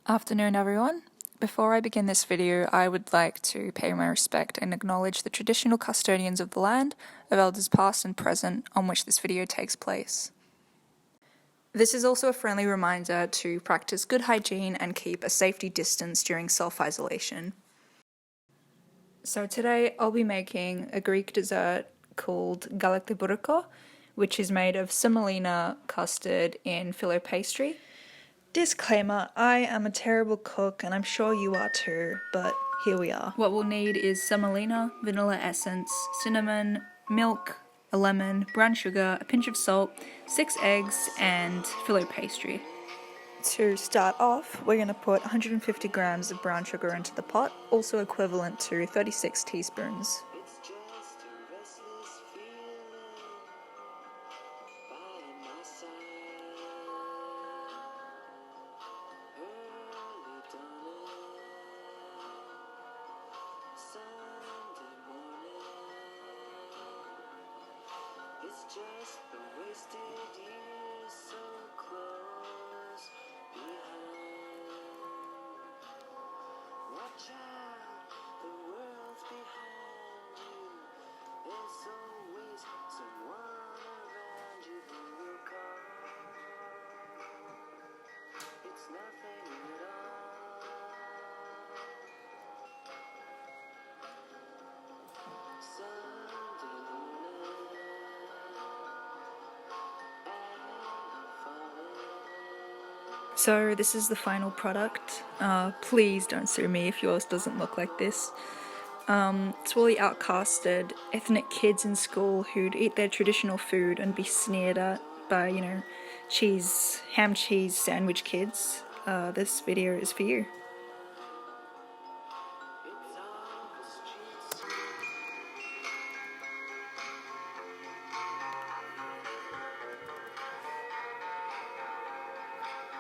Afternoon everyone. Before I begin this video, I would like to pay my respect and acknowledge the traditional custodians of the land, of elders past and present, on which this video takes place. This is also a friendly reminder to practice good hygiene and keep a safety distance during self-isolation. So today I'll be making a Greek dessert called galaktiboureko, which is made of semolina custard in filo pastry. Disclaimer, I am a terrible cook and I'm sure you are too, but here we are. What we'll need is semolina, vanilla essence, cinnamon, milk, a lemon, brown sugar, a pinch of salt, 6 eggs, and filo pastry. To start off, we're going to put 150 grams of brown sugar into the pot, also equivalent to 36 teaspoons. It's just the wasted years so close behind. Watch out, the world's behind you. There's always someone around you who will call. It's nothing at all. Sunday morning. So this is the final product. Please don't sue me if yours doesn't look like this. It's all the outcasted ethnic kids in school who'd eat their traditional food and be sneered at by, ham cheese sandwich kids. This video is for you.